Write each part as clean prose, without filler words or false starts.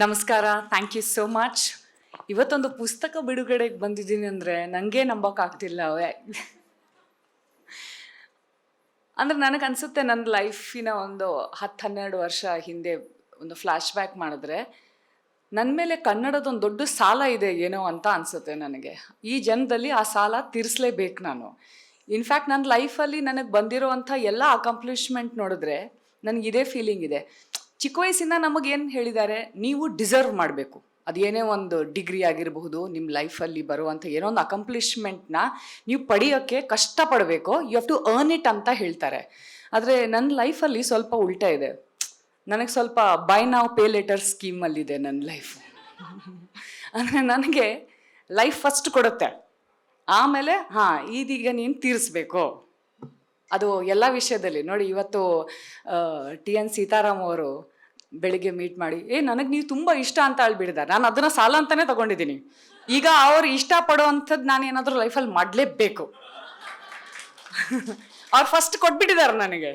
ನಮಸ್ಕಾರ, thank you so much. ಇವತ್ತೊಂದು ಪುಸ್ತಕ ಬಿಡುಗಡೆಗೆ ಬಂದಿದ್ದೀನಿ ಅಂದರೆ ನನಗೆ ನಂಬೋಕ್ಕಾಗ್ತಿಲ್ಲ. ಅಂದರೆ ನನಗನ್ಸುತ್ತೆ ನನ್ನ ಲೈಫಿನ ಒಂದು 10-12 ವರ್ಷ ಹಿಂದೆ ಒಂದು ಫ್ಲ್ಯಾಶ್ ಬ್ಯಾಕ್ ಮಾಡಿದ್ರೆ ನನ್ನ ಮೇಲೆ ಕನ್ನಡದೊಂದು ದೊಡ್ಡ ಸಾಲ ಇದೆ ಏನೋ ಅಂತ ಅನಿಸುತ್ತೆ ನನಗೆ. ಈ ಜನ್ಮದಲ್ಲಿ ಆ ಸಾಲ ತೀರಿಸಲೇಬೇಕು ನಾನು. ಇನ್ಫ್ಯಾಕ್ಟ್ ನನ್ನ ಲೈಫಲ್ಲಿ ನನಗೆ ಬಂದಿರೋವಂಥ ಎಲ್ಲ ಅಕಾಂಪ್ಲಿಷ್ಮೆಂಟ್ ನೋಡಿದ್ರೆ ನನಗಿದೇ ಫೀಲಿಂಗ್ ಇದೆ. ಚಿಕ್ಕ ವಯಸ್ಸಿಂದ ನಮಗೇನು ಹೇಳಿದ್ದಾರೆ, ನೀವು ಡಿಸರ್ವ್ ಮಾಡಬೇಕು. ಅದೇನೇ ಒಂದು ಡಿಗ್ರಿ ಆಗಿರಬಹುದು, ನಿಮ್ಮ ಲೈಫಲ್ಲಿ ಬರುವಂಥ ಏನೋ ಒಂದು ಅಕಾಂಪ್ಲಿಷ್ಮೆಂಟ್ನ ನೀವು ಪಡೆಯೋಕ್ಕೆ ಕಷ್ಟಪಡಬೇಕು, you have to earn it ಅಂತ ಹೇಳ್ತಾರೆ. ಆದರೆ ನನ್ನ ಲೈಫಲ್ಲಿ ಸ್ವಲ್ಪ ಉಲ್ಟಾ ಇದೆ. ನನಗೆ ಸ್ವಲ್ಪ ಬೈ ನಾವ್ ಪೇ ಲೆಟರ್ ಸ್ಕೀಮಲ್ಲಿದೆ ನನ್ನ ಲೈಫು. ಅಂದರೆ ನನಗೆ ಲೈಫ್ ಫಸ್ಟ್ ಕೊಡುತ್ತೆ, ಆಮೇಲೆ ಇದೀಗ ನೀನು ತೀರಿಸ್ಬೇಕು. ಅದು ಎಲ್ಲ ವಿಷಯದಲ್ಲಿ ನೋಡಿ. ಇವತ್ತು TN ಸೀತಾರಾಮ್ ಅವರು ಬೆಳಿಗ್ಗೆ ಮೀಟ್ ಮಾಡಿ ನನಗೆ ನೀವು ತುಂಬ ಇಷ್ಟ ಅಂತ ಹೇಳ್ಬಿಡಿದ್ದಾರೆ. ನಾನು ಅದನ್ನು ಸಾಲ ಅಂತಲೇ ತೊಗೊಂಡಿದ್ದೀನಿ. ಈಗ ಅವ್ರು ಇಷ್ಟಪಡೋ ಅಂಥದ್ದು ನಾನು ಏನಾದರೂ ಲೈಫಲ್ಲಿ ಮಾಡಲೇಬೇಕು. ಅವ್ರು ಫಸ್ಟ್ ಕೊಟ್ಬಿಟ್ಟಿದ್ದಾರೆ ನನಗೆ.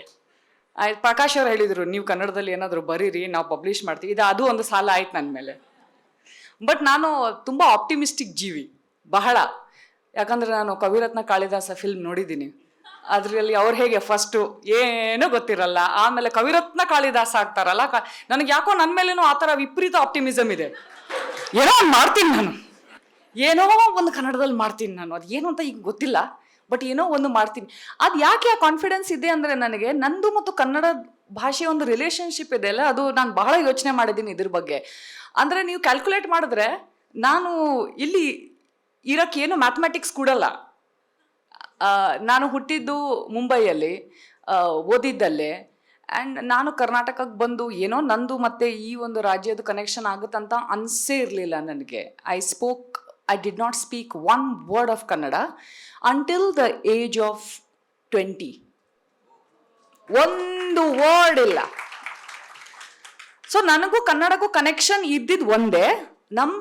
ಆಯ್ತು, ಪ್ರಕಾಶ್ ಅವ್ರು ಹೇಳಿದರು, ನೀವು ಕನ್ನಡದಲ್ಲಿ ಏನಾದರೂ ಬರೀರಿ, ನಾವು ಪಬ್ಲಿಷ್ ಮಾಡ್ತೀವಿ. ಅದು ಒಂದು ಸಾಲ ಆಯ್ತು ನನ್ನ ಮೇಲೆ. ಬಟ್ ನಾನು ತುಂಬ ಆಪ್ಟಿಮಿಸ್ಟಿಕ್ ಜೀವಿ, ಬಹಳ. ಯಾಕಂದರೆ ನಾನು ಕವಿರತ್ನ ಕಾಳಿದಾಸ ಫಿಲ್ಮ್ ನೋಡಿದ್ದೀನಿ. ಅದರಲ್ಲಿ ಅವ್ರು ಹೇಗೆ ಫಸ್ಟು ಏನೂ ಗೊತ್ತಿರಲ್ಲ, ಆಮೇಲೆ ಕವಿರತ್ನ ಕಾಳಿದಾಸ ಆಗ್ತಾರಲ್ಲ. ನನಗೆ ಯಾಕೋ ನನ್ನ ಮೇಲೇನೋ ಆ ಥರ ವಿಪರೀತ ಆಪ್ಟಿಮಿಸಮ್ ಇದೆ. ಏನೋ ಒಂದು ಮಾಡ್ತೀನಿ ನಾನು, ಏನೋ ಒಂದು ಕನ್ನಡದಲ್ಲಿ ಮಾಡ್ತೀನಿ ನಾನು. ಅದು ಏನು ಅಂತ ಈಗ ಗೊತ್ತಿಲ್ಲ, ಬಟ್ ಏನೋ ಒಂದು ಮಾಡ್ತೀನಿ. ಅದು ಯಾಕೆ ಆ ಕಾನ್ಫಿಡೆನ್ಸ್ ಇದೆ ಅಂದರೆ, ನನಗೆ ನಂದು ಮತ್ತು ಕನ್ನಡ ಭಾಷೆಯ ಒಂದು ರಿಲೇಷನ್ಶಿಪ್ ಇದೆ ಅಲ್ಲ, ಅದು ನಾನು ಬಹಳ ಯೋಚನೆ ಮಾಡಿದ್ದೀನಿ ಇದ್ರ ಬಗ್ಗೆ. ಅಂದರೆ ನೀವು ಕ್ಯಾಲ್ಕುಲೇಟ್ ಮಾಡಿದ್ರೆ ನಾನು ಇಲ್ಲಿ ಇರೋಕ್ಕೇನು ಮ್ಯಾಥಮೆಟಿಕ್ಸ್ ಕೊಡಲ್ಲ. ನಾನು ಹುಟ್ಟಿದ್ದು ಮುಂಬೈಯಲ್ಲಿ, ಓದಿದ್ದಲ್ಲೇ. ಆ್ಯಂಡ್ ನಾನು ಕರ್ನಾಟಕಕ್ಕೆ ಬಂದು ಏನೋ ನಂದು ಮತ್ತು ಈ ಒಂದು ರಾಜ್ಯದ ಕನೆಕ್ಷನ್ ಆಗುತ್ತಂತ ಅನಿಸೇ ಇರಲಿಲ್ಲ ನನಗೆ. I did not speak one word of Kannada until the age of 20. ಒಂದು ವರ್ಡ್ ಇಲ್ಲ. ಸೊ ನನಗೂ ಕನ್ನಡಕ್ಕೂ ಕನೆಕ್ಷನ್ ಇದ್ದಿದ್ದು ಒಂದೇ. ನಮ್ಮ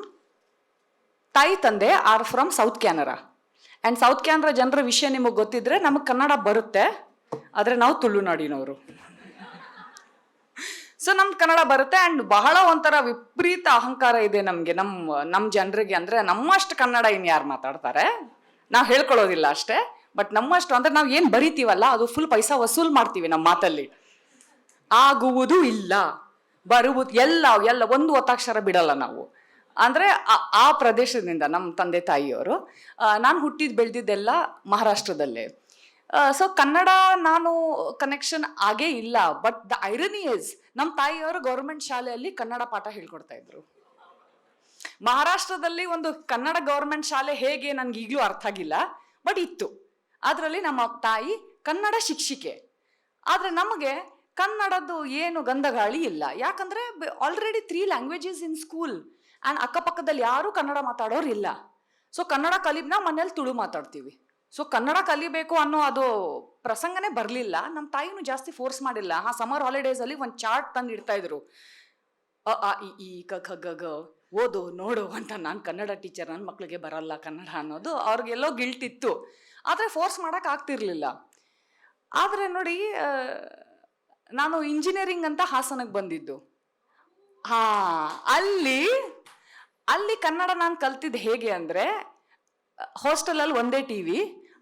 ತಾಯಿ ತಂದೆ are from south Canara. And south Canara ಜನರ ವಿಷಯ ನಿಮಗೆ ಗೊತ್ತಿದ್ರೆ, ನಮಗೆ ಕನ್ನಡ ಬರುತ್ತೆ, ಆದರೆ ನಾವು ತುಳುನಾಡಿನವರು. ಸೊ ನಮ್ಗೆ ಕನ್ನಡ ಬರುತ್ತೆ. ಆ್ಯಂಡ್ ಬಹಳ ಒಂಥರ ವಿಪರೀತ ಅಹಂಕಾರ ಇದೆ ನಮಗೆ, ನಮ್ಮ ಜನರಿಗೆ. ಅಂದರೆ ನಮ್ಮಷ್ಟು ಕನ್ನಡ ಇನ್ನು ಯಾರು ಮಾತಾಡ್ತಾರೆ? ನಾವು ಹೇಳ್ಕೊಳ್ಳೋದಿಲ್ಲ ಅಷ್ಟೇ, ಬಟ್ ನಮ್ಮಷ್ಟು ಅಂದರೆ ನಾವು ಏನು ಬರಿತೀವಲ್ಲ, ಅದು ಫುಲ್ ಪೈಸಾ ವಸೂಲ್ ಮಾಡ್ತೀವಿ ನಮ್ಮ ಮಾತಲ್ಲಿ. ಆಗುವುದು ಇಲ್ಲ, ಬರುವುದು ಎಲ್ಲ ಒಂದು ಒತ್ತಾಕ್ಷರ ಬಿಡಲ್ಲ ನಾವು. ಅಂದರೆ ಆ ಪ್ರದೇಶದಿಂದ ನಮ್ಮ ತಂದೆ ತಾಯಿಯವರು. ನಾನು ಹುಟ್ಟಿದ್ದು ಬೆಳೆದಿದ್ದೆಲ್ಲ ಮಹಾರಾಷ್ಟ್ರದಲ್ಲೇ. ಸೊ ಕನ್ನಡ ನಾನು ಕನೆಕ್ಷನ್ ಆಗೇ ಇಲ್ಲ. ಬಟ್ ದ ಐರನಿ ಇಸ್, ನಮ್ಮ ತಾಯಿಯವರು ಗೌರ್ಮೆಂಟ್ ಶಾಲೆಯಲ್ಲಿ ಕನ್ನಡ ಪಾಠ ಹೇಳ್ಕೊಡ್ತಾ ಇದ್ರು. ಮಹಾರಾಷ್ಟ್ರದಲ್ಲಿ ಒಂದು ಕನ್ನಡ ಗೌರ್ಮೆಂಟ್ ಶಾಲೆ ಹೇಗೆ ನನಗೆ ಈಗಲೂ ಅರ್ಥ ಆಗಿಲ್ಲ, ಬಟ್ ಇತ್ತು. ಅದರಲ್ಲಿ ನಮ್ಮ ತಾಯಿ ಕನ್ನಡ ಶಿಕ್ಷಿಕೆ. ಆದರೆ ನಮಗೆ ಕನ್ನಡದ್ದು ಏನು ಗಂಧಗಾಳಿ ಇಲ್ಲ. ಯಾಕಂದರೆ already 3 languages in school. And ಅಕ್ಕಪಕ್ಕದಲ್ಲಿ ಯಾರೂ ಕನ್ನಡ ಮಾತಾಡೋರು ಇಲ್ಲ. ಸೊ ಕನ್ನಡ ನಾವು ಮನೇಲಿ ತುಳು ಮಾತಾಡ್ತೀವಿ. ಸೊ ಕನ್ನಡ ಕಲಿಬೇಕು ಅನ್ನೋ ಅದು ಪ್ರಸಂಗನೇ ಬರಲಿಲ್ಲ. ನಮ್ಮ ತಾಯಿನೂ ಜಾಸ್ತಿ ಫೋರ್ಸ್ ಮಾಡಿಲ್ಲ. ಸಮ್ಮರ್ ಹಾಲಿಡೇಸಲ್ಲಿ ಒಂದು ಚಾರ್ಟ್ ತಂದು ಇಡ್ತಾಯಿದ್ರು, ಅ ಈ ಕ ಖ ಗ ಗ ಓದು ನೋಡು ಅಂತ. ನಾನು ಕನ್ನಡ ಟೀಚರ್, ನನ್ನ ಮಕ್ಕಳಿಗೆ ಬರಲ್ಲ ಕನ್ನಡ ಅನ್ನೋದು ಅವ್ರಿಗೆಲ್ಲೋ ಗಿಲ್ಟ್ ಇತ್ತು. ಆದರೆ ಫೋರ್ಸ್ ಮಾಡೋಕೆ ಆಗ್ತಿರ್ಲಿಲ್ಲ. ಆದರೆ ನೋಡಿ, ನಾನು ಇಂಜಿನಿಯರಿಂಗ್ ಅಂತ ಹಾಸನಕ್ಕೆ ಬಂದಿದ್ದು. ಅಲ್ಲಿ ಕನ್ನಡ ನಾನು ಕಲ್ತಿದ್ದು ಹೇಗೆ ಅಂದರೆ, ಹಾಸ್ಟೆಲಲ್ಲಿ ಒಂದೇ TV,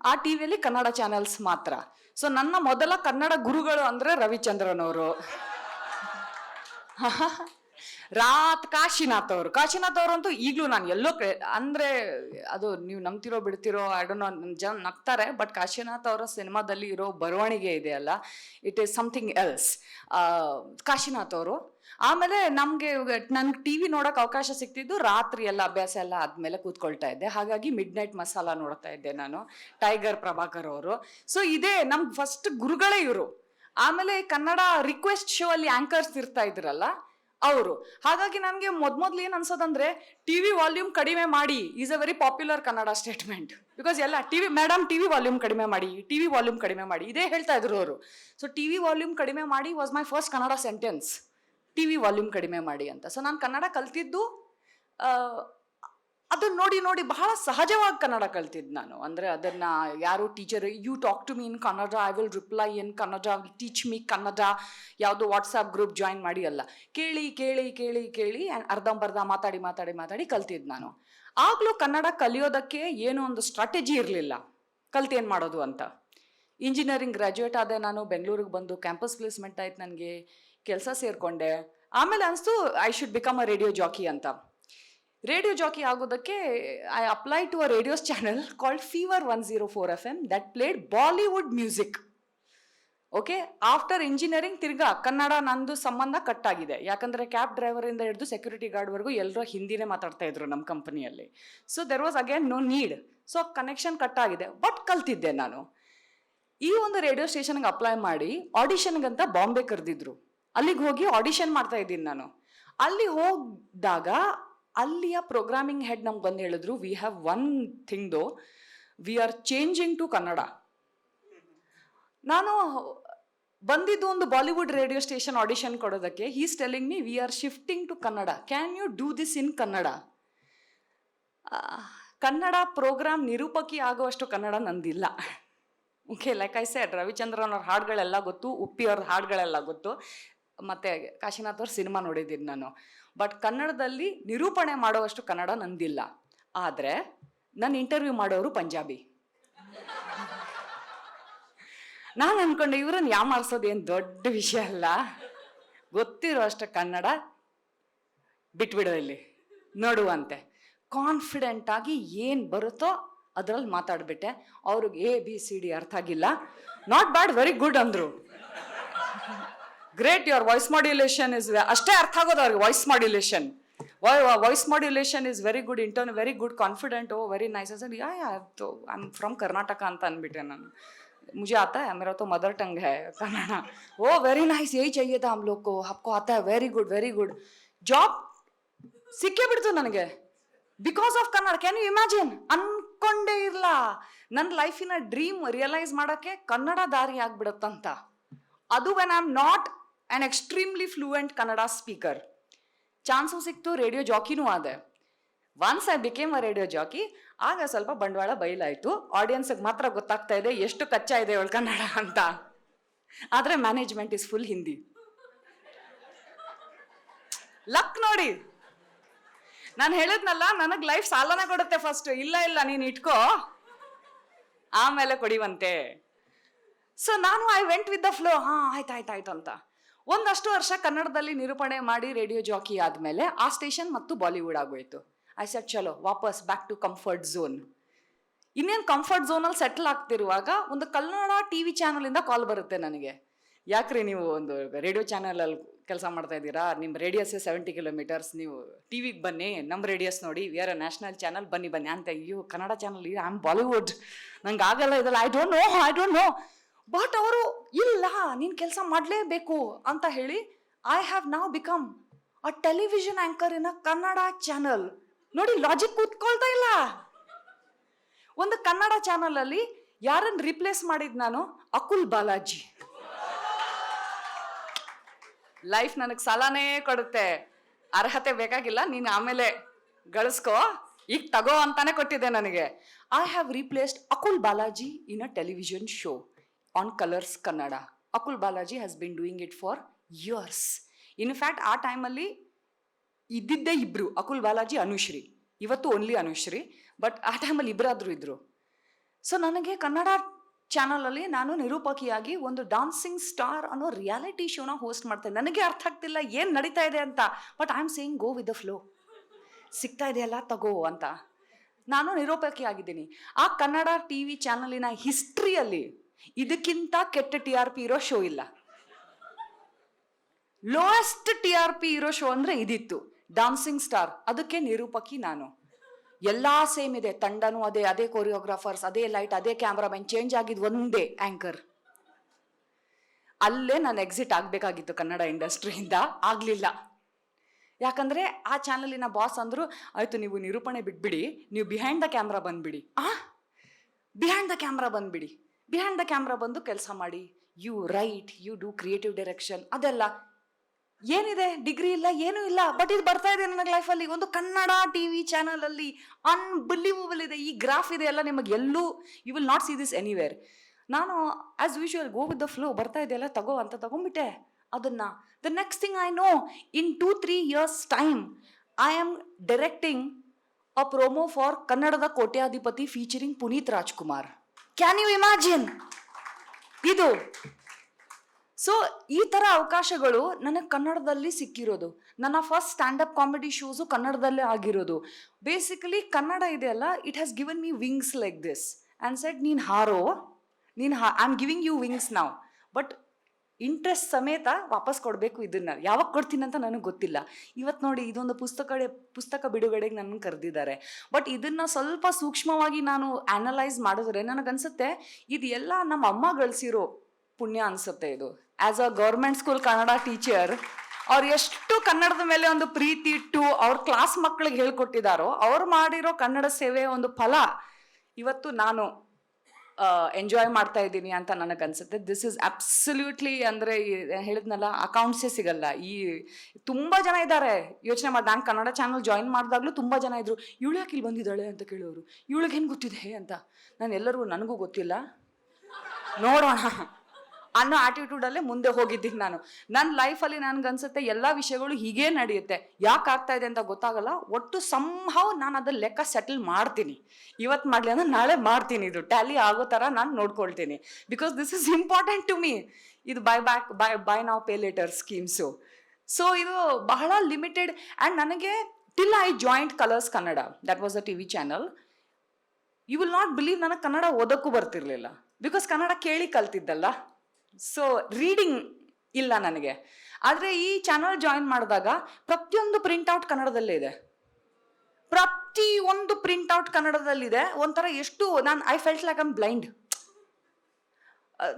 ಆ ಟಿವಿಯಲ್ಲಿ ಕನ್ನಡ ಚಾನೆಲ್ಸ್ ಮಾತ್ರ. ಸೊ ನನ್ನ ಮೊದಲ ಕನ್ನಡ ಗುರುಗಳು ಅಂದರೆ ರವಿಚಂದ್ರನ್ ಅವರು, ಕಾಶಿನಾಥ್ ಅವರು ಅಂತೂ ಈಗಲೂ ನಾನು ಎಲ್ಲೋ ಅಂದರೆ, ಅದು ನೀವು ನಂಬ್ತಿರೋ ಬಿಡ್ತಿರೋ ಐ ಡೋಂಟ್ ನೋ, ಜನ ನಗ್ತಾರೆ, ಬಟ್ ಕಾಶಿನಾಥ್ ಅವರ ಸಿನಿಮಾದಲ್ಲಿ ಇರೋ ಬರವಣಿಗೆ ಇದೆಯಲ್ಲ, it is something else. Kashinath ಅವರು. ಆಮೇಲೆ ನನಗೆ TV ನೋಡೋಕೆ ಅವಕಾಶ ಸಿಗ್ತಿದ್ದು ರಾತ್ರಿ ಎಲ್ಲ ಅಭ್ಯಾಸ ಎಲ್ಲ ಆದಮೇಲೆ ಕೂತ್ಕೊಳ್ತಾ ಇದ್ದೆ. ಹಾಗಾಗಿ ಮಿಡ್ ನೈಟ್ ಮಸಾಲ ನೋಡ್ತಾ ಇದ್ದೆ ನಾನು, ಟೈಗರ್ ಪ್ರಭಾಕರ್ ಅವರು. ಸೊ ಇದೇ ನಮ್ಗೆ ಫಸ್ಟ್ ಗುರುಗಳೇ ಇವರು. ಆಮೇಲೆ ಕನ್ನಡ ರಿಕ್ವೆಸ್ಟ್ ಶೋ ಅಲ್ಲಿ ಆಂಕರ್ಸ್ ಇರ್ತಾ ಇದ್ರಲ್ಲ ಅವರು. ಹಾಗಾಗಿ ನನಗೆ ಮೊದಲು ಏನು ಅನ್ಸೋದಂದ್ರೆ, TV ವಾಲ್ಯೂಮ್ ಕಡಿಮೆ ಮಾಡಿ is a very popular Kannada statement. Because ಎಲ್ಲ ಮೇಡಮ್ TV ವಾಲ್ಯೂಮ್ ಕಡಿಮೆ ಮಾಡಿ, TV ವಾಲ್ಯೂಮ್ ಕಡಿಮೆ ಮಾಡಿ, ಇದೇ ಹೇಳ್ತಾ ಇದ್ರು ಅವರು. ಸೊ TV ವಾಲ್ಯೂಮ್ ಕಡಿಮೆ ಮಾಡಿ was my first Kannada sentence, TV volume ಕಡಿಮೆ ಮಾಡಿ ಅಂತ. ಸೊ ನಾನು ಕನ್ನಡ ಕಲ್ತಿದ್ದು ಅದನ್ನ ನೋಡಿ ನೋಡಿ ಬಹಳ ಸಹಜವಾಗಿ ಕನ್ನಡ ಕಲ್ತಿದ್ದು ನಾನು. ಅಂದರೆ ಅದನ್ನು ಯಾರು teacher you talk to me in Kannada, I will reply in Kannada, will teach me Kannada, ಯಾವುದೋ ವಾಟ್ಸಾಪ್ ಗ್ರೂಪ್ ಜಾಯಿನ್ ಮಾಡಿ ಅಲ್ಲ, ಕೇಳಿ ಕೇಳಿ ಕೇಳಿ ಕೇಳಿ ಅರ್ಧಂಬರ್ಧ ಮಾತಾಡಿ ಮಾತಾಡಿ ಮಾತಾಡಿ ಕಲ್ತಿದ್ದು ನಾನು. ಆಗಲೂ ಕನ್ನಡ ಕಲಿಯೋದಕ್ಕೆ ಏನೋ ಒಂದು ಸ್ಟ್ರಾಟಜಿ ಇರಲಿಲ್ಲ, ಕಲ್ತೇನು ಮಾಡೋದು ಅಂತ. ಇಂಜಿನಿಯರಿಂಗ್ ಗ್ರ್ಯಾಜುಯೇಟ್ ಆದೆ ನಾನು, ಬೆಂಗಳೂರಿಗೆ ಬಂದು ಕ್ಯಾಂಪಸ್ ಪ್ಲೇಸ್ಮೆಂಟ್ ಆಯ್ತು ನನಗೆ, ಕೆಲಸ ಸೇರಿಕೊಂಡೆ. ಆಮೇಲೆ ಅನಿಸ್ತು I should become a radio jockey ಅಂತ. ರೇಡಿಯೋ ಜಾಕಿ ಆಗೋದಕ್ಕೆ I apply to a radios channel called fever 104 FM that played Bollywood music. Okay, after engineering ತಿರ್ಗಾ ಕನ್ನಡ ನಂದು ಸಂಬಂಧ ಕಟ್ ಆಗಿದೆ. ಯಾಕಂದರೆ ಕ್ಯಾಬ್ ಡ್ರೈವರಿಂದ ಹಿಡಿದು ಸೆಕ್ಯೂರಿಟಿ ಗಾರ್ಡ್ವರೆಗೂ ಎಲ್ಲರೂ ಹಿಂದಿನೇ ಮಾತಾಡ್ತಾ ಇದ್ರು ನಮ್ಮ ಕಂಪನಿಯಲ್ಲಿ. So there was again no need. So connection cut ಆಗಿದೆ, ಬಟ್ ಕಲ್ತಿದ್ದೆ ನಾನು. ಈ ಒಂದು ರೇಡಿಯೋ ಸ್ಟೇಷನ್ಗೆ ಅಪ್ಲೈ ಮಾಡಿ ಆಡಿಷನ್ಗಂತ ಬಾಂಬೆ ಕರೆದಿದ್ರು. ಅಲ್ಲಿಗೆ ಹೋಗಿ ಆಡಿಷನ್ ಮಾಡ್ತಾ ಇದ್ದೀನಿ ನಾನು. ಅಲ್ಲಿ ಹೋಗಿದಾಗ ಅಲ್ಲಿಯ ಪ್ರೋಗ್ರಾಮಿಂಗ್ ಹೆಡ್ ನಮ್ಗೆ ಬಂದು ಹೇಳಿದ್ರು, we have one thing though, we are changing to Kannada. ನಾನು ಬಂದಿದ್ದು ಒಂದು ಬಾಲಿವುಡ್ ರೇಡಿಯೋ ಸ್ಟೇಷನ್ ಆಡಿಷನ್ ಕೊಡೋದಕ್ಕೆ. He's telling me we are shifting to Kannada, can you do this in Kannada? Kannada program ನಿರೂಪಕಿ ಆಗುವಷ್ಟು ಕನ್ನಡ ನಂದಿಲ್ಲ. Okay, like I said, Ravichandran ಅವ್ರ ಹಾಡುಗಳೆಲ್ಲ ಗೊತ್ತು, ಉಪ್ಪಿ ಅವ್ರ ಹಾಡುಗಳೆಲ್ಲ ಗೊತ್ತು, ಮತ್ತು ಕಾಶಿನಾಥ್ ಅವ್ರ ಸಿನಿಮಾ ನೋಡಿದ್ದೀನಿ ನಾನು. ಬಟ್ ಕನ್ನಡದಲ್ಲಿ ನಿರೂಪಣೆ ಮಾಡುವಷ್ಟು ಕನ್ನಡ ನಂದಿಲ್ಲ. ಆದರೆ ನನ್ನ ಇಂಟರ್ವ್ಯೂ ಮಾಡೋರು ಪಂಜಾಬಿ. ನಾನು ಅಂದ್ಕೊಂಡೆ ಇವ್ರನ್ನ ಯಾಮಾರಿಸೋದು ಏನು ದೊಡ್ಡ ವಿಷಯ ಅಲ್ಲ, ಗೊತ್ತಿರೋ ಅಷ್ಟು ಕನ್ನಡ ಬಿಟ್ಬಿಡೋ ಇಲ್ಲಿ ನೋಡುವಂತೆ. ಕಾನ್ಫಿಡೆಂಟಾಗಿ ಏನು ಬರುತ್ತೋ ಅದರಲ್ಲಿ ಮಾತಾಡ್ಬಿಟ್ಟೆ. ಅವ್ರಿಗೆ ABCD ಅರ್ಥ ಆಗಿಲ್ಲ. ನಾಟ್ ಬ್ಯಾಡ್, ವೆರಿ ಗುಡ್ ಅಂದರು. Great, your voice modulation is, ಅಷ್ಟೇ ಅರ್ಥ ಆಗೋದು ಅವ್ರಿಗೆ, voice modulation. Voice modulation is very good, intern very good, confident, oh very nice. ಅಸಲ್ ಯಾ तो आई एम फ्रॉम कर्नाटक ಅಂತ ಅಂದ್ಬಿಟ್ಟೆ ನಾನು. मुझे आता है, मेरा तो मदर टंग है कन्नड़. ओ वेरी नाइस, यही चाहिए था हम लोग को, आपको आता है, very good very good. Job ಸಿಕ್ಕೇ ಬಿಡ್ತು ನನಗೆ because of Kannada. Can you imagine? ಅನ್ಕೊಂಡೇ ಇಲ್ಲ ನನ್ನ ಲೈಫಿನ ಡ್ರೀಮ್ ರಿಯಲೈಸ್ ಮಾಡೋಕ್ಕೆ ಕನ್ನಡ ದಾರಿ ಆಗ್ಬಿಡುತ್ತಂತ. ಅದು when I am not an extremely fluent Kannada speaker. Chance ಸಿಕ್ತು, ರೇಡಿಯೋ ಜಾಕಿನೂ ಆದೆ. Once I became a radio Jackie, ಆಗ ಸ್ವಲ್ಪ ಬಂಡವಾಳ ಬಯಲಾಯಿತು. ಆಡಿಯನ್ಸ್ಗೆ ಮಾತ್ರ ಗೊತ್ತಾಗ್ತಾ ಇದೆ ಎಷ್ಟು ಕಚ್ಚಾ ಇದೆ ಅವಳು ಕನ್ನಡ ಅಂತ. ಆದರೆ management is full Hindi. Luck ನೋಡಿ, ನಾನು ಹೇಳಿದ್ನಲ್ಲ, ನನಗೆ ಲೈಫ್ ಸಾಲನ ಕೊಡುತ್ತೆ ಫಸ್ಟ್. ಇಲ್ಲ ಇಲ್ಲ ನೀನು ಇಟ್ಕೋ, ಆಮೇಲೆ ಕೊಡಿವಂತೆ. ಸೊ ನಾನು I went with the flow. ಹಾಂ, ಆಯ್ತಾಯ್ತಾಯ್ತು ಅಂತ ಒಂದಷ್ಟು ವರ್ಷ ಕನ್ನಡದಲ್ಲಿ ನಿರೂಪಣೆ ಮಾಡಿ ರೇಡಿಯೋ ಜಾಕಿ ಆದಮೇಲೆ ಆ ಸ್ಟೇಷನ್ ಮತ್ತು ಬಾಲಿವುಡ್ ಆಗೋಯ್ತು. ಐ ಸೆಟ್ ಚಲೋ ವಾಪಸ್ ಬ್ಯಾಕ್ ಟು ಕಂಫರ್ಟ್ ಝೋನ್. ಇನ್ನೇನು ಕಂಫರ್ಟ್ ಝೋನಲ್ಲಿ ಸೆಟ್ಲ್ ಆಗ್ತಿರುವಾಗ ಒಂದು ಕನ್ನಡ TV ಚಾನಲಿಂದ ಕಾಲ್ ಬರುತ್ತೆ ನನಗೆ. ಯಾಕ್ರಿ ನೀವು ಒಂದು ರೇಡಿಯೋ ಚಾನಲಲ್ಲಿ ಕೆಲಸ ಮಾಡ್ತಾ ಇದ್ದೀರಾ, ನಿಮ್ಮ ರೇಡಿಯಸ್ಸೇ 70 ಕಿಲೋಮೀಟರ್ಸ್, ನೀವು TVಗೆ ಬನ್ನಿ, ನಮ್ಮ ರೇಡಿಯಸ್ ನೋಡಿ, we are a national channel, ಬನ್ನಿ ಬನ್ನಿ ಅಂತ. ಅಯ್ಯೋ Kannada channel, I am Bollywood, ನಂಗೆ ಆಗಲ್ಲ ಇದಲ್ಲ, ಐ ಡೋಂಟ್ ನೋ. ಬಟ್ ಅವರು ಇಲ್ಲ, ನೀನು ಕೆಲಸ ಮಾಡಲೇಬೇಕು ಅಂತ ಹೇಳಿ ಐ ಹ್ಯಾವ್ ನಾವ್ become a television anchor in a Kannada channel. ನೋಡಿ, ಲಾಜಿಕ್ ಕೂತ್ಕೊಳ್ತಾ ಇಲ್ಲ. ಒಂದು ಕನ್ನಡ ಚಾನಲಲ್ಲಿ ಯಾರನ್ನು ರಿಪ್ಲೇಸ್ ಮಾಡಿದ್ ನಾನು? ಅಕುಲ್ ಬಾಲಾಜಿ. ಲೈಫ್ ನನಗೆ ಸಾಲನೇ ಕೊಡುತ್ತೆ. ಅರ್ಹತೆ ಬೇಕಾಗಿಲ್ಲ, ನೀನು ಆಮೇಲೆ ಗಳಿಸ್ಕೋ, ಈಗ ತಗೋ ಅಂತಾನೆ ಕೊಟ್ಟಿದ್ದೆ ನನಗೆ. I have replaced Akul Balaji in a television show on colours Kannada. Akul Balaji has been doing it for years. In fact ಆ ಟೈಮಲ್ಲಿ ಇದ್ದಿದ್ದೇ ಇಬ್ಬರು, ಅಕುಲ್ ಬಾಲಾಜಿ, ಅನುಶ್ರೀ. ಇವತ್ತು ಓನ್ಲಿ ಅನುಶ್ರೀ, ಬಟ್ ಆ ಟೈಮಲ್ಲಿ ಇಬ್ಬರಾದರೂ ಇದ್ದರು. ಸೊ ನನಗೆ ಕನ್ನಡ ಚಾನಲಲ್ಲಿ ನಾನು ನಿರೂಪಕಿಯಾಗಿ ಒಂದು ಡಾನ್ಸಿಂಗ್ ಸ್ಟಾರ್ ಅನ್ನೋ ರಿಯಾಲಿಟಿ ಶೋನ ಹೋಸ್ಟ್ ಮಾಡ್ತೇನೆ. ನನಗೆ ಅರ್ಥ ಆಗ್ತಿಲ್ಲ ಏನು ನಡೀತಾ ಇದೆ ಅಂತ, but I am saying go with the flow. ಸಿಗ್ತಾ ಇದೆಯಲ್ಲ ತಗೋ ಅಂತ ನಾನು ನಿರೂಪಕಿ ಆಗಿದ್ದೀನಿ. ಆ ಕನ್ನಡ TV ಚಾನಲಿನ ಹಿಸ್ಟ್ರಿಯಲ್ಲಿ ಇದಕ್ಕಿಂತ ಕೆಟ್ಟ TRP ಇರೋ ಶೋ ಇಲ್ಲ. ಲೋಯೆಸ್ಟ್ TRP ಇರೋ ಶೋ ಅಂದರೆ ಇದಿತ್ತು, ಡಾನ್ಸಿಂಗ್ ಸ್ಟಾರ್. ಅದಕ್ಕೆ ನಿರೂಪಕಿ ನಾನು. ಎಲ್ಲ ಸೇಮ್ ಇದೆ, ತಂಡನೂ ಅದೇ ಕೊರಿಯೋಗ್ರಾಫರ್ಸ್, ಅದೇ ಲೈಟ್, ಅದೇ ಕ್ಯಾಮ್ರಾಮನ್, ಚೇಂಜ್ ಆಗಿದ್ದು ಒಂದೇ ಆ್ಯಂಕರ್. ಅಲ್ಲೇ ನಾನು ಎಕ್ಸಿಟ್ ಆಗಬೇಕಾಗಿತ್ತು ಕನ್ನಡ ಇಂಡಸ್ಟ್ರಿಯಿಂದ, ಆಗಲಿಲ್ಲ. ಯಾಕಂದರೆ ಆ ಚಾನಲಿನ ಬಾಸ್ ಅಂದರು, ಆಯಿತು ನೀವು ನಿರೂಪಣೆ ಬಿಟ್ಬಿಡಿ, ನೀವು ಬಿಹೈಂಡ್ ದ ಕ್ಯಾಮ್ರಾ ಬಂದುಬಿಡಿ. ಬಿಹೈಂಡ್ ದ ಕ್ಯಾಮ್ರಾ ಬಂದುಬಿಡಿ, ಬಿಹೈಂಡ್ ದ ಕ್ಯಾಮ್ರಾ ಬಂದು ಕೆಲಸ ಮಾಡಿ, you write, you do creative direction, ಅದೆಲ್ಲ. ಏನಿದೆ, ಡಿಗ್ರಿ ಇಲ್ಲ, ಏನೂ ಇಲ್ಲ, ಬಟ್ ಇದು ಬರ್ತಾ ಇದೆ ನನಗೆ ಲೈಫಲ್ಲಿ. ಒಂದು ಕನ್ನಡ TV ಚಾನಲಲ್ಲಿ ಅನ್ಬಿಲೀವಬಲ್ ಇದೆ. ಈ ಗ್ರಾಫ್ ಇದೆ ಎಲ್ಲ ನಿಮಗೆ ಎಲ್ಲೂ you will not see this anywhere. ನಾನು as usual go with the flow, ಬರ್ತಾ ಇದೆಯಲ್ಲ ತಗೋ ಅಂತ ತಗೊಂಡ್ಬಿಟ್ಟೆ ಅದನ್ನ. The next thing I know, in 2-3 years time I am directing a promo for ಕನ್ನಡದ Kotyadhipati featuring Puneeth Rajkumar. Can you imagine ಇದು? ಸೊ ಈ ಥರ ಅವಕಾಶಗಳು ನನಗೆ ಕನ್ನಡದಲ್ಲಿ ಸಿಕ್ಕಿರೋದು. ನನ್ನ ಫಸ್ಟ್ ಸ್ಟ್ಯಾಂಡಪ್ ಕಾಮಿಡಿ ಶೋಸು ಕನ್ನಡದಲ್ಲೇ ಆಗಿರೋದು. ಬೇಸಿಕಲಿ ಕನ್ನಡ ಇದೆಯಲ್ಲ, it has given me wings like this and said ನೀನು ಹಾರೋ, I am giving you wings ನಾವು, ಬಟ್ ಇಂಟ್ರೆಸ್ಟ್ ಸಮೇತ ವಾಪಸ್ ಕೊಡಬೇಕು. ಇದನ್ನು ಯಾವಾಗ ಕೊಡ್ತೀನಿ ಅಂತ ನನಗೆ ಗೊತ್ತಿಲ್ಲ. ಇವತ್ತು ನೋಡಿ, ಇದೊಂದು ಪುಸ್ತಕ ಬಿಡುಗಡೆಗೆ ನನ್ನ ಕರೆದಿದ್ದಾರೆ. ಬಟ್ ಇದನ್ನು ಸ್ವಲ್ಪ ಸೂಕ್ಷ್ಮವಾಗಿ ನಾನು ಆ್ಯನಲೈಸ್ ಮಾಡಿದ್ರೆ ನನಗನ್ಸುತ್ತೆ ಇದು ಎಲ್ಲ ನಮ್ಮ ಅಮ್ಮ ಗಳಿಸಿರೋ ಪುಣ್ಯ ಅನಿಸುತ್ತೆ ಇದು. As a government school Kannada teacher, ಅವ್ರು ಎಷ್ಟು ಕನ್ನಡದ ಮೇಲೆ ಒಂದು ಪ್ರೀತಿ ಇಟ್ಟು ಅವ್ರ ಕ್ಲಾಸ್ ಮಕ್ಕಳಿಗೆ ಹೇಳ್ಕೊಟ್ಟಿದ್ದಾರೋ, ಅವ್ರು ಮಾಡಿರೋ ಕನ್ನಡ ಸೇವೆಯ ಒಂದು ಫಲ ಇವತ್ತು ನಾನು ಎಂಜಾಯ್ ಮಾಡ್ತಾ ಇದ್ದೀನಿ ಅಂತ ನನಗನ್ಸುತ್ತೆ. ದಿಸ್ ಇಸ್ ಅಬ್ಸಲ್ಯೂಟ್ಲಿ, ಅಂದರೆ ಹೇಳಿದ್ನಲ್ಲ, ಅಕೌಂಟ್ಸೇ ಸಿಗಲ್ಲ. ಈ ತುಂಬ ಜನ ಇದ್ದಾರೆ. ಯೋಚನೆ ಮಾಡಿ, ನಾನು ಕನ್ನಡ ಚಾನಲ್ ಜಾಯಿನ್ ಮಾಡಿದಾಗಲೂ ತುಂಬ ಜನ ಇದ್ರು, ಇವಳು ಯಾಕೆ ಇಲ್ಲಿ ಬಂದಿದ್ದಾಳೆ ಅಂತ ಕೇಳೋರು, ಇವಳಿಗೆ ಏನು ಗೊತ್ತಿದೆ ಅಂತ. ನಾನು ಎಲ್ಲರಿಗೂ ನನಗೂ ಗೊತ್ತಿಲ್ಲ, ನೋಡೋಣ ಅನ್ನೋ ಆಟಿಟ್ಯೂಡಲ್ಲೇ ಮುಂದೆ ಹೋಗಿದ್ದೀನಿ ನಾನು. ನನ್ನ ಲೈಫಲ್ಲಿ ನನಗನ್ಸುತ್ತೆ ಎಲ್ಲ ವಿಷಯಗಳು ಹೀಗೇ ನಡೆಯುತ್ತೆ. ಯಾಕೆ ಆಗ್ತಾ ಇದೆ ಅಂತ ಗೊತ್ತಾಗಲ್ಲ, ಒಟ್ಟು ಸಂಹವ್ ನಾನು ಅದರ ಲೆಕ್ಕ ಸೆಟಲ್ ಮಾಡ್ತೀನಿ. ಇವತ್ತು ಮಾಡಲಿ ಅಂದ್ರೆ ನಾಳೆ ಮಾಡ್ತೀನಿ. ಇದು ಟ್ಯಾಲಿ ಆಗೋ ಥರ ನಾನು ನೋಡ್ಕೊಳ್ತೀನಿ. Because this is important to me. ಇದು buy now pay later schemes. So ಇದು ಬಹಳ ಲಿಮಿಟೆಡ್. ಆ್ಯಂಡ್ ನನಗೆ till I joined Colors Kannada, that was a TV channel, you will not believe, ನನಗೆ ಕನ್ನಡ ಓದೋಕ್ಕೂ ಬರ್ತಿರ್ಲಿಲ್ಲ. ಬಿಕಾಸ್ ಕನ್ನಡ ಕೇಳಿ ಕಲ್ತಿದ್ದಲ್ಲ. ಸೊ ರೀಡಿಂಗ್ ಇಲ್ಲ ನನಗೆ. ಆದರೆ ಈ ಚಾನಲ್ ಜಾಯಿನ್ ಮಾಡಿದಾಗ ಪ್ರತಿಯೊಂದು ಪ್ರಿಂಟ್ಔಟ್ ಕನ್ನಡದಲ್ಲೇ ಇದೆ. ಪ್ರತಿಯೊಂದು ಪ್ರಿಂಟ್ಔಟ್ ಕನ್ನಡದಲ್ಲಿದೆ. ಒಂಥರ ಎಷ್ಟು I felt like I'm blind.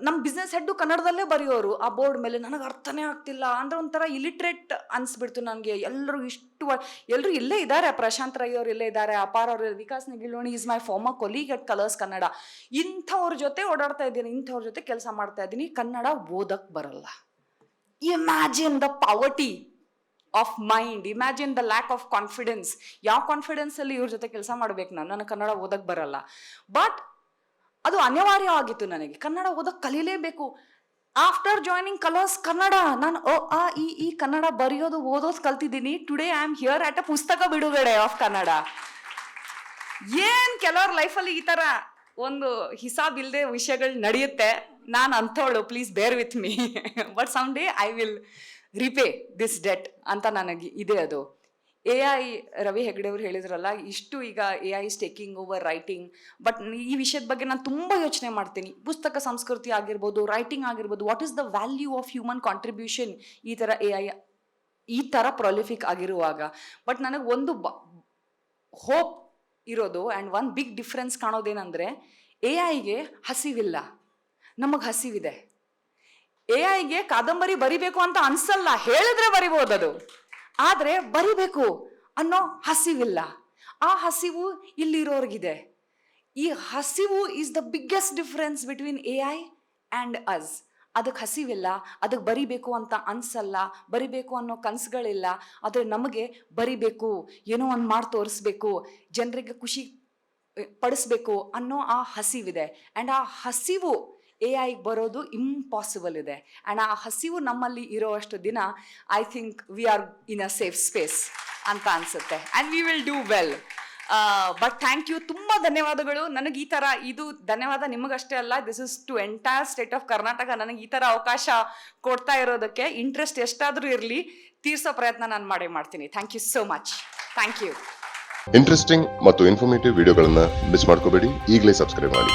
ನಮ್ಮ ಬಿಸ್ನೆಸ್ ಹೆಡ್ಡು ಕನ್ನಡದಲ್ಲೇ ಬರೆಯೋರು ಆ ಬೋರ್ಡ್ ಮೇಲೆ. ನನಗೆ ಅರ್ಥನೇ ಆಗ್ತಿಲ್ಲ, ಅಂದರೆ ಒಂಥರ ಇಲಿಟ್ರೇಟ್ ಅನಿಸ್ಬಿಡ್ತು ನನಗೆ. ಎಲ್ಲರೂ ಇಲ್ಲೇ ಇದ್ದಾರೆ. ಪ್ರಶಾಂತ್ ರೈ ಅವ್ರು ಇಲ್ಲೇ ಇದ್ದಾರೆ, ಅಪಾರ್ ಅವರು, ವಿಕಾಸ್ ನಿಗಿಲೋಣಿ is my former colleague at Colors Kannada. ಇಂಥವ್ರ ಜೊತೆ ಓಡಾಡ್ತಾ ಇದ್ದೀನಿ, ಇಂಥವ್ರ ಜೊತೆ ಕೆಲಸ ಮಾಡ್ತಾ ಇದ್ದೀನಿ, ಕನ್ನಡ ಓದಕ್ಕೆ ಬರಲ್ಲ. Imagine the poverty of mind, imagine the lack of confidence. ಯಾವ ಕಾನ್ಫಿಡೆನ್ಸಲ್ಲಿ ಇವ್ರ ಜೊತೆ ಕೆಲಸ ಮಾಡ್ಬೇಕು ನಾನು? ನನಗೆ ಕನ್ನಡ ಓದಕ್ಕೆ ಬರಲ್ಲ. ಬಟ್ ಅದು ಅನಿವಾರ್ಯವಾಗಿತ್ತು ನನಗೆ. ಕನ್ನಡ ಓದಕ್ಕೆ ಕಲೀಲೇಬೇಕು. ಆಫ್ಟರ್ ಜಾಯ್ನಿಂಗ್ ಕಲರ್ಸ್ ಕನ್ನಡ ನಾನು ಈ ಕನ್ನಡ ಬರೆಯೋದು ಓದೋದು ಕಲ್ತಿದ್ದೀನಿ. Today I am here at a ಪುಸ್ತಕ ಬಿಡುಗಡೆ ಆಫ್ ಕನ್ನಡ. ಏನ್ ಕೆಲವ್ರ ಲೈಫಲ್ಲಿ ಈ ಥರ ಒಂದು ಹಿಸಾಬ್ ಇಲ್ಲದೆ ವಿಷಯಗಳು ನಡೆಯುತ್ತೆ. ನಾನು ಅಂಥವಳು, please bear with me. But some day I will repay this debt ಅಂತ ನನಗೆ ಇದೆ. ಅದು AI ರವಿ ಹೆಗ್ಡೆ ಅವ್ರು ಹೇಳಿದ್ರಲ್ಲ, ಇಷ್ಟು ಈಗ AI is taking over writing. But ಈ ವಿಷಯದ ಬಗ್ಗೆ ನಾನು ತುಂಬ ಯೋಚನೆ ಮಾಡ್ತೀನಿ. ಪುಸ್ತಕ ಸಂಸ್ಕೃತಿ ಆಗಿರ್ಬೋದು, ರೈಟಿಂಗ್ ಆಗಿರ್ಬೋದು, what is the value of human contribution ಈ ಥರ AI ಈ ಥರ ಪ್ರೊಲಿಫಿಕ್ ಆಗಿರುವಾಗ. ಬಟ್ ನನಗೆ ಒಂದು ಹೋಪ್ ಇರೋದು ಆ್ಯಂಡ್ ಒನ್ ಬಿಗ್ ಡಿಫ್ರೆನ್ಸ್ ಕಾಣೋದೇನೆಂದರೆ, AI ಹಸಿವಿಲ್ಲ, ನಮಗೆ ಹಸಿವಿದೆ. AI ಕಾದಂಬರಿ ಬರಿಬೇಕು ಅಂತ ಅನ್ಸಲ್ಲ, ಹೇಳಿದ್ರೆ ಬರಿಬೋದು ಅದು, ಆದರೆ ಬರಿಬೇಕು ಅನ್ನೋ ಹಸಿವಿಲ್ಲ. ಆ ಹಸಿವು ಇಲ್ಲಿರೋರ್ಗಿದೆ. ಈ ಹಸಿವು is the biggest difference between AI and us. ಅದಕ್ಕೆ ಹಸಿವಿಲ್ಲ, ಅದಕ್ಕೆ ಬರಿಬೇಕು ಅಂತ ಅನ್ಸಲ್ಲ, ಬರಿಬೇಕು ಅನ್ನೋ ಕನಸುಗಳಿಲ್ಲ. ಆದರೆ ನಮಗೆ ಬರಿಬೇಕು, ಏನೋ ಒಂದು ಮಾಡಿ ತೋರಿಸ್ಬೇಕು, ಜನರಿಗೆ ಖುಷಿ ಪಡಿಸ್ಬೇಕು ಅನ್ನೋ ಆ ಹಸಿವಿದೆ. ಆ್ಯಂಡ್ ಆ ಹಸಿವು AI ಬರೋದು ಇಂಪಾಸಿಬಲ್ ಇದೆ. ಆ್ಯಂಡ್ ಆ ಹಸಿವು ನಮ್ಮಲ್ಲಿ ಇರೋವಷ್ಟು ದಿನ I think we are in a safe space ಅಂತ ಅನಿಸುತ್ತೆ. And we will do well. But thank you, ತುಂಬ ಧನ್ಯವಾದಗಳು. ನನಗೆ ಈ ಥರ ಇದು ಧನ್ಯವಾದ ನಿಮಗಷ್ಟೇ ಅಲ್ಲ, this is to entire state of Karnataka. ನನಗೆ ಈ ಥರ ಅವಕಾಶ ಕೊಡ್ತಾ ಇರೋದಕ್ಕೆ ಇಂಟ್ರೆಸ್ಟ್ ಎಷ್ಟಾದರೂ ಇರಲಿ, ತೀರ್ಸೋ ಪ್ರಯತ್ನ ನಾನು ಮಾಡ್ತೀನಿ. Thank you so much. Thank you. Interesting ಮತ್ತು ಇನ್ಫಾರ್ಮೇಟಿವ್ ವಿಡಿಯೋಗಳನ್ನು ಮಿಸ್ ಮಾಡ್ಕೋಬೇಡಿ. ಈಗಲೇ ಸಬ್ಸ್ಕ್ರೈಬ್ ಮಾಡಿ.